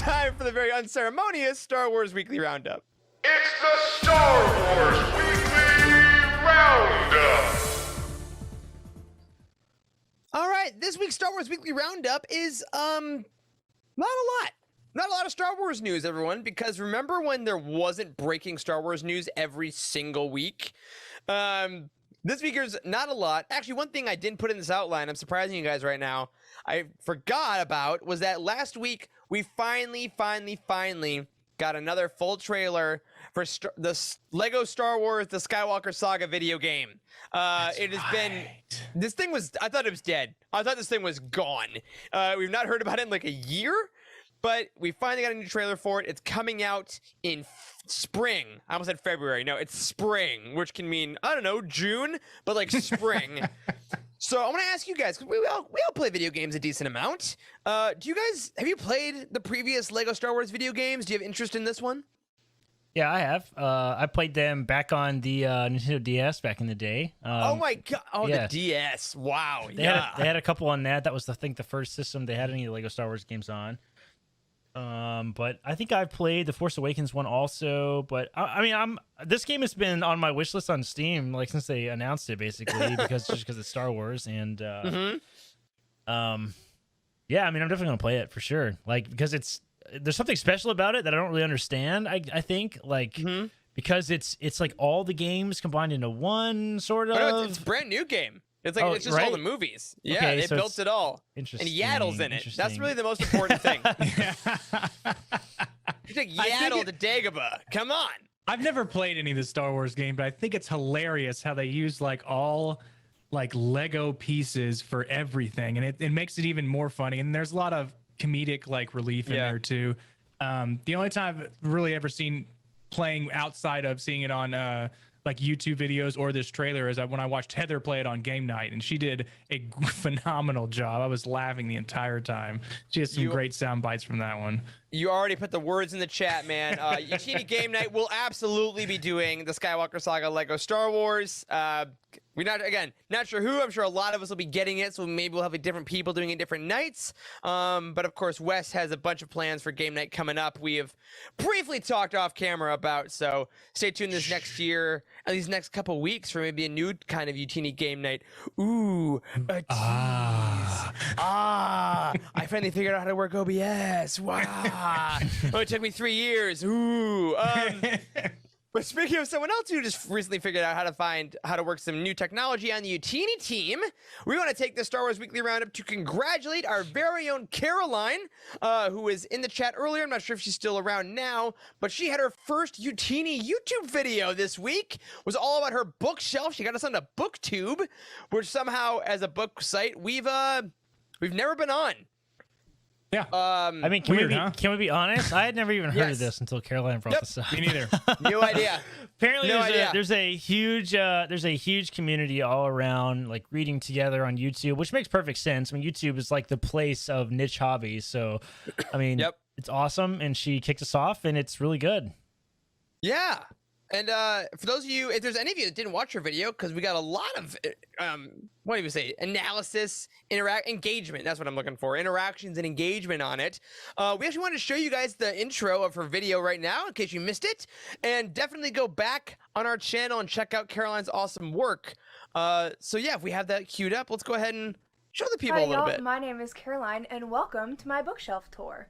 time for the very unceremonious Star Wars Weekly Roundup. It's the Star Wars Weekly Roundup! All right, this week's Star Wars Weekly Roundup is, not a lot. Not a lot of Star Wars news, everyone, because remember when there wasn't breaking Star Wars news every single week? This week there's not a lot. Actually, one thing I didn't put in this outline, I'm surprising you guys right now, I forgot about, was that last week we finally got another full trailer for the Lego Star Wars The Skywalker Saga video game. It has been, this thing was, I thought it was dead. I thought this thing was gone. We've not heard about it in like a year, but we finally got a new trailer for it. It's coming out in spring. I almost said February. No, it's spring, which can mean, I don't know, June, but like spring. So I want to ask you guys, because we all play video games a decent amount. Have you played the previous Lego Star Wars video games? Do you have interest in this one? Yeah, I have. I played them back on the Nintendo DS back in the day. Oh my god! Oh, yeah. The DS! Wow! They had a couple on that. That was, I think, the first system they had any Lego Star Wars games on. But I think I've played the Force Awakens one also. But I mean, this game has been on my wish list on Steam like since they announced it, basically, because it's Star Wars and yeah. I mean, I'm definitely gonna play it for sure. Like because there's something special about it that I don't really understand. I think like because it's like all the games combined into one sort of. No, it's a brand new game. It's like it's just all the movies. Yeah, okay, they built it all. Interesting. And Yaddle's in it. That's really the most important thing. You take Yaddle to Dagobah. Come on. I've never played any of the Star Wars game, but I think it's hilarious how they use like all like Lego pieces for everything, and it makes it even more funny. And there's a lot of comedic like relief in there too. The only time I've really ever seen playing outside of seeing it on like YouTube videos or this trailer is when I watched Heather play it on game night, and she did a phenomenal job. I was laughing the entire time. She has some great sound bites from that one. You already put the words in the chat, man. Youtini Game Night will absolutely be doing the Skywalker Saga Lego Star Wars. We're not sure who. I'm sure a lot of us will be getting it, so maybe we'll have different people doing it different nights. But of course, Wes has a bunch of plans for Game Night coming up. We have briefly talked off camera about, so stay tuned this next year, at these next couple weeks, for maybe a new kind of Youtini Game Night. Ooh, a tease. I finally figured out how to work OBS. Wow. Oh, it took me 3 years. Ooh. But speaking of someone else who just recently figured out how to work some new technology on the Youtini team, we want to take the Star Wars Weekly Roundup to congratulate our very own Caroline, who was in the chat earlier. I'm not sure if she's still around now, but she had her first Youtini YouTube video this week. It was all about her bookshelf. She got us on to BookTube, which somehow, as a book site, we've never been on. Yeah. I mean, can we be honest? I had never even heard of this until Caroline brought this up. Me neither. No idea. Apparently, there's a huge community all around, like reading together on YouTube, which makes perfect sense. I mean, YouTube is like the place of niche hobbies. So, I mean, it's awesome, and she kicked us off, and it's really good. Yeah. And for those of you, if there's any of you that didn't watch her video, because we got a lot of, what do you say, analysis, engagement. That's what I'm looking for. Interactions and engagement on it. We actually wanted to show you guys the intro of her video right now, in case you missed it. And definitely go back on our channel and check out Caroline's awesome work. So yeah, if we have that queued up, let's go ahead and show the people a little bit. My name is Caroline, and welcome to my bookshelf tour.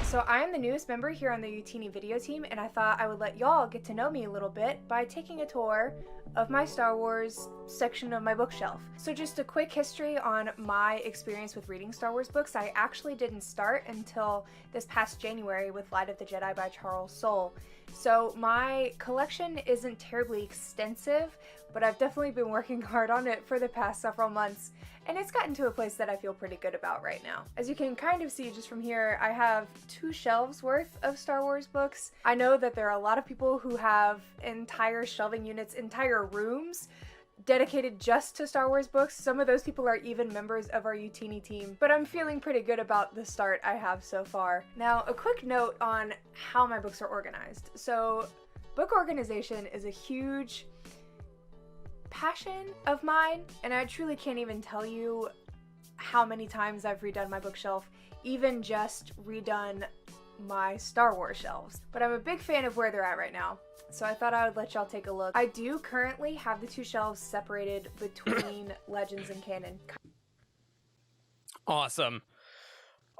So I am the newest member here on the Youtini video team, and I thought I would let y'all get to know me a little bit by taking a tour of my Star Wars section of my bookshelf. So just a quick history on my experience with reading Star Wars books. I actually didn't start until this past January with Light of the Jedi by Charles Soule. So my collection isn't terribly extensive, but I've definitely been working hard on it for the past several months, and it's gotten to a place that I feel pretty good about right now. As you can kind of see just from here, I have 2 shelves worth of Star Wars books. I know that there are a lot of people who have entire shelving units, entire rooms dedicated just to Star Wars books. Some of those people are even members of our Youtini team, but I'm feeling pretty good about the start I have so far. Now, a quick note on how my books are organized. So, book organization is a huge passion of mine, and I truly can't even tell you how many times I've redone my bookshelf, even just redone my Star Wars shelves. But I'm a big fan of where they're at right now, so I thought I would let y'all take a look. I do currently have the two shelves separated between Legends and Canon. Awesome.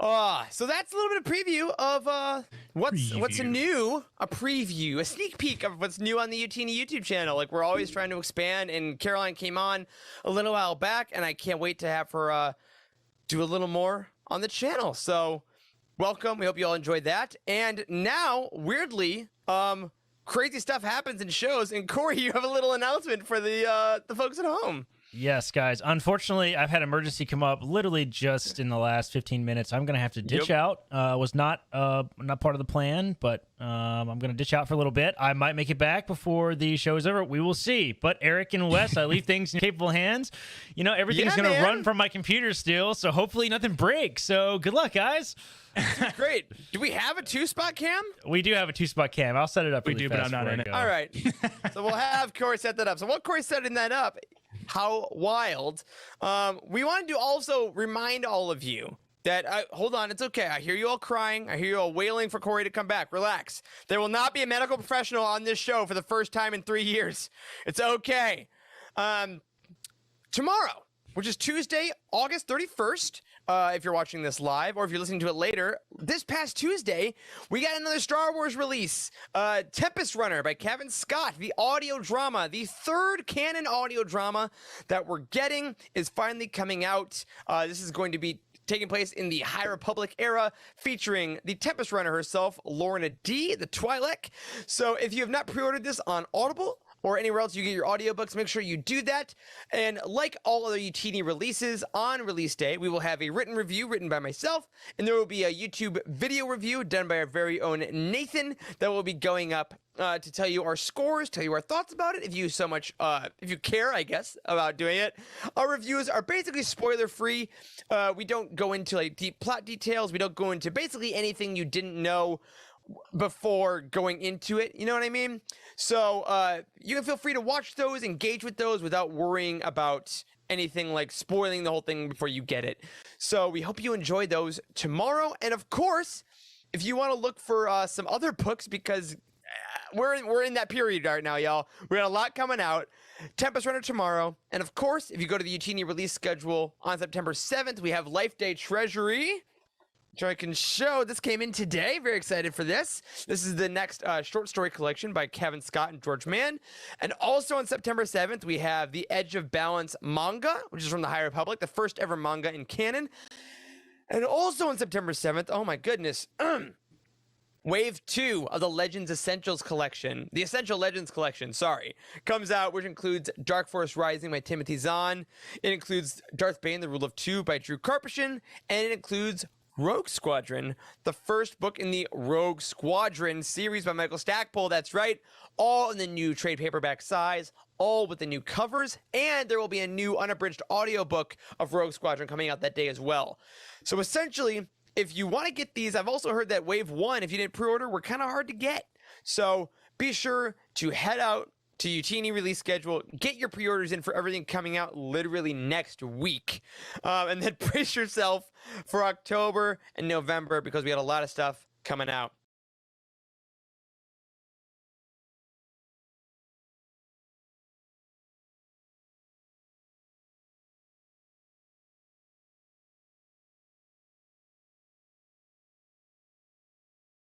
So that's a little bit of preview of what's new, a preview, a sneak peek of what's new on the Youtini YouTube channel. Like, we're always trying to expand, and Caroline came on a little while back, and I can't wait to have her do a little more on the channel. So welcome. We hope you all enjoyed that. And now, weirdly, crazy stuff happens in shows, and Corey, you have a little announcement for the folks at home. Yes, guys. Unfortunately, I've had emergency come up literally just in the last 15 minutes. I'm going to have to ditch out. Was not part of the plan, but I'm going to ditch out for a little bit. I might make it back before the show is over. We will see. But Eric and Wes, I leave things in capable hands. You know, everything's going to run from my computer still, so hopefully nothing breaks. So good luck, guys. Great. Do we have a 2-spot cam? We do have a 2-spot cam. I'll set it up. Really but fast I'm not before in I it. go. All right. So we'll have Corey set that up. So while Corey's setting that up, how wild. We wanted to also remind all of you that, hold on, it's okay. I hear you all crying. I hear you all wailing for Corey to come back. Relax. There will not be a medical professional on this show for the first time in 3 years. It's okay. Tomorrow, which is Tuesday, August 31st, if you're watching this live, or if you're listening to it later, this past Tuesday, we got another Star Wars release, Tempest Runner by Kevin Scott, the audio drama, the third canon audio drama that we're getting is finally coming out. This is going to be taking place in the High Republic era, featuring the Tempest Runner herself, Lorna D., the Twi'lek. So if you have not pre-ordered this on Audible, or anywhere else you get your audiobooks, make sure you do that. And like all other Youtini releases, on release day, we will have a written review written by myself, and there will be a YouTube video review done by our very own Nathan that will be going up to tell you our scores, tell you our thoughts about it, if you so much, if you care, I guess, about doing it. Our reviews are basically spoiler-free. We don't go into like deep plot details. We don't go into basically anything you didn't know before going into it, you know what I mean? So you can feel free to watch those, engage with those without worrying about anything like spoiling the whole thing before you get it. So we hope you enjoy those tomorrow. And of course, if you want to look for some other books, because we're in that period right now, y'all. We got a lot coming out. Tempest Runner tomorrow. And of course, if you go to the Youtini release schedule on September 7th, we have Life Day Treasury, which I can show. This came in today. Very excited for this. This is the next short story collection by Kevin Scott and George Mann. And also on September 7th, we have the Edge of Balance manga, which is from the High Republic, the first ever manga in canon. And also on September 7th, oh my goodness, Wave 2 of the Legends Essentials collection, the Essential Legends collection, sorry, comes out, which includes Dark Force Rising by Timothy Zahn. It includes Darth Bane, The Rule of Two by Drew Karpyshyn, and it includes Rogue Squadron, the first book in the Rogue Squadron series by Michael Stackpole. That's right, all in the new trade paperback size, all with the new covers, and there will be a new unabridged audiobook of Rogue Squadron coming out that day as well. So essentially, if you want to get these, I've also heard that Wave 1, if you didn't pre-order, were kind of hard to get. So be sure to head out to Youtini release schedule, get your pre-orders in for everything coming out literally next week, and then brace yourself for October and November, because we had a lot of stuff coming out.